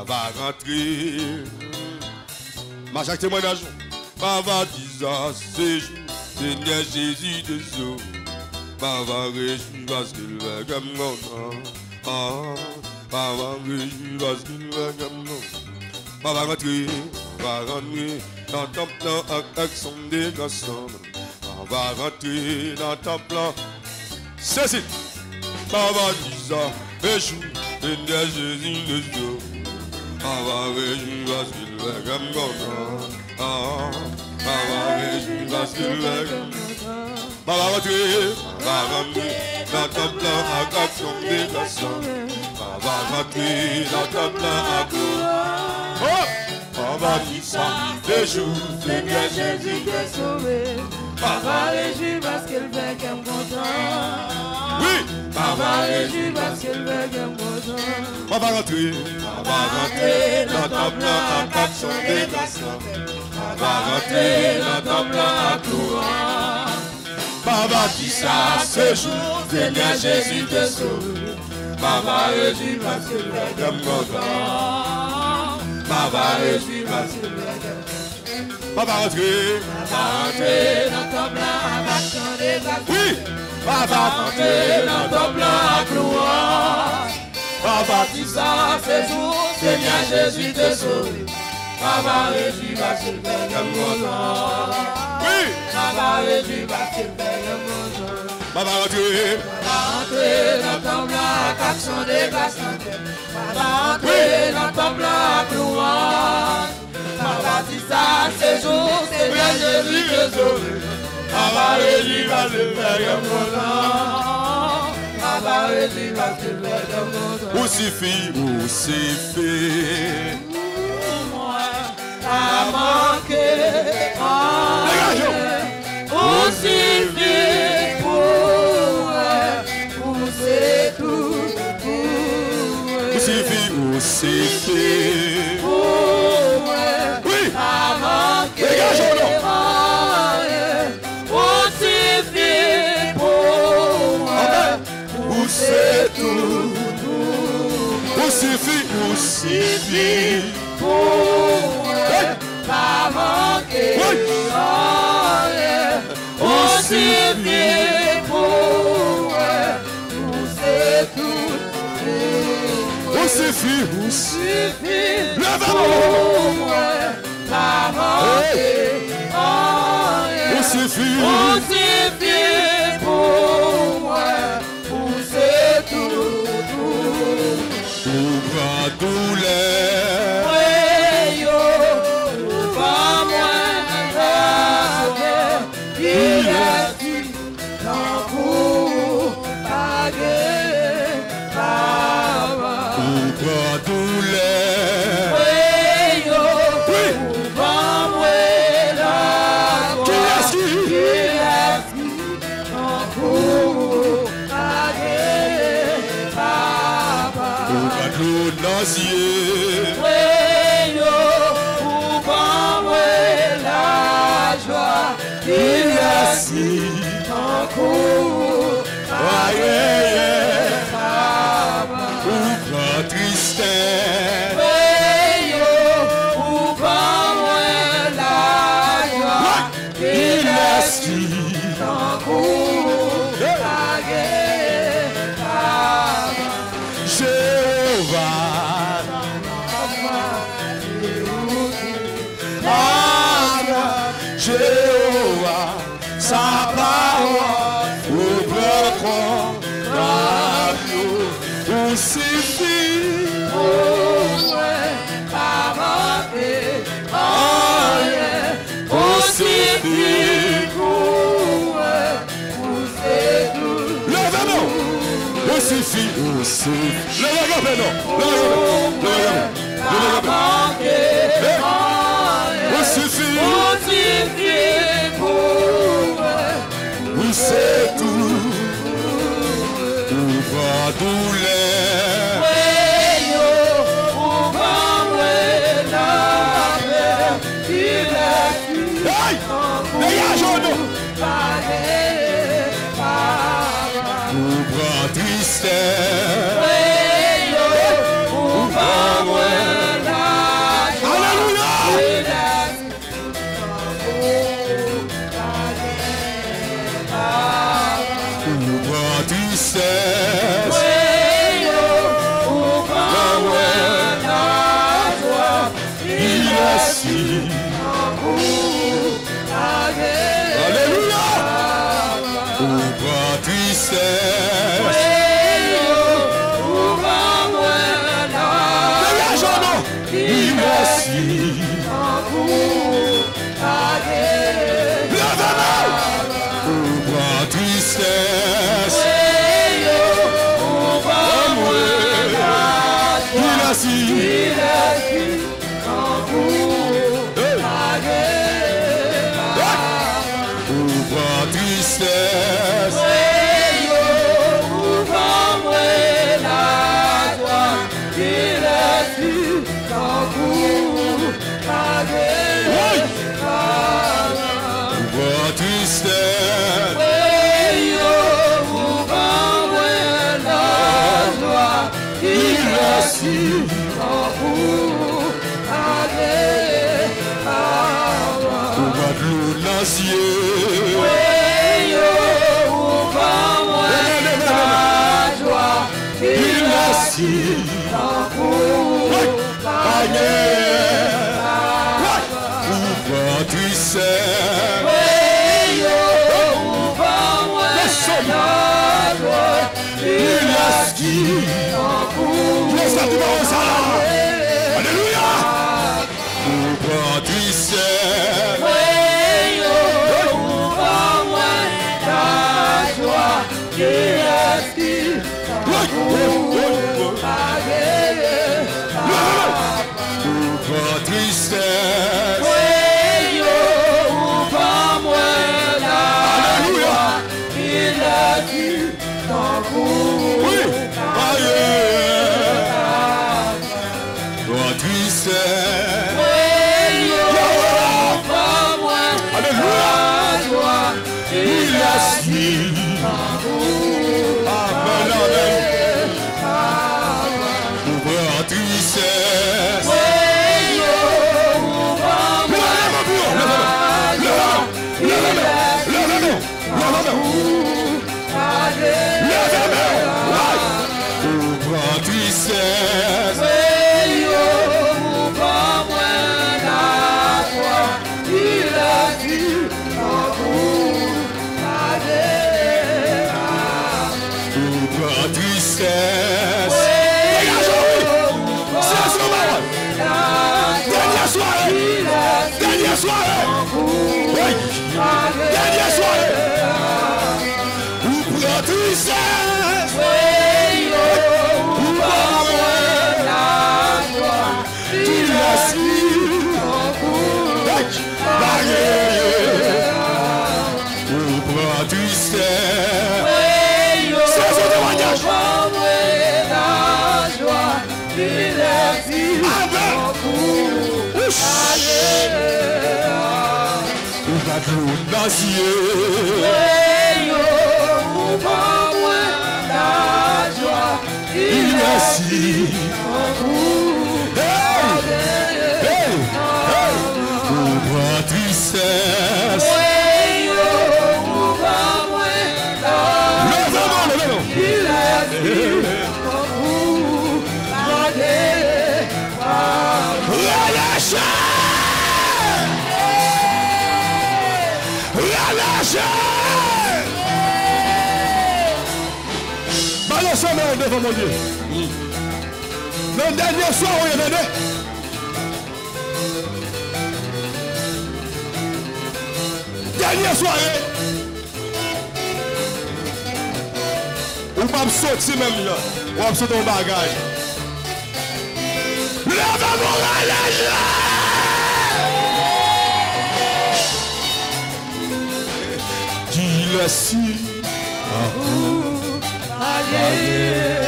va rentrer. Ma chaque témoignage, ma va dire c'est Seigneur Jésus de Dieu. Ma va réjouir parce qu'il va comme mon ma va réjouir parce qu'il va comme mon ma va rentrer dans ton plan avec son dégagement. Ma va rentrer dans ton plan. Ceci, ma va dire réjouir Seigneur Jésus de Dieu. Ma va réjouir parce qu'il va comme mon ma va réjouir parce qu'il va comme ma va rentrer dans ton plan avec son dégagement. Ma va rentrer dans ton plan avec ma va dire ça, des jours, Seigneur Jésus t'est sauvé. Ma va réjouir parce qu'elle fait qu'elle me content. oui, Ma va réjouir parce qu'elle fait qu'elle me content. ma va rentrer dans ton plan avec son dégagement. Ma va rentrer dans ton plan avec ma va dire ça, ce jour, Seigneur Jésus te sauve. Ma va réjouir parce qu'il est comme content. Ma va réjouir parce qu'il est comme ma va rentrer Dans ton plan avec son dégagement. oui, ma va rentrer Dans ton plan à gloire. ma va Dis ça, ce jour, Seigneur Jésus te sauve. Ma va réjouir parce qu'il fait comme content. oui, Ma va réjouir parce qu'il fait comme content. ma va rentrer Dans ton plan avec son dégagement. Va entrer dans ton plan à gloire. Ma va dire ça, ce jour, Seigneur Jésus te sauve. Ma va réjouir parce qu'il fait comme content. Ma va réjouir parce qu'il fait comme content. aussi fait Moi, à manquer, aussi vite pour c'est tout, aussi fait oui, à manquer, dégage-le. aussi vite pour c'est tout, aussi fait pour pas manquer, aussi vite pour c'est tout, aussi fait pour pas manquer, aussi fait aussi vite pour c'est tout, pour grand douleur Jéhovah, sa parole, ouvre la nous, suffit, suffit aussi. Le regardez, non. Le regardez. Suffit. Vous c'est tout. Ouvre douleur. Hey! Dégage-nous. Ouvre tristesse. Ouvre assis. Il est assis en cours. Ouvre tristesse. Alléluia. Ouvre tristesse. Devant mon Dieu. Le dernier soir, on est venu. Dernière soirée. On va me sortir même là. On va me sortir au bagage. Lève-moi là. Qu'il est si. Allez.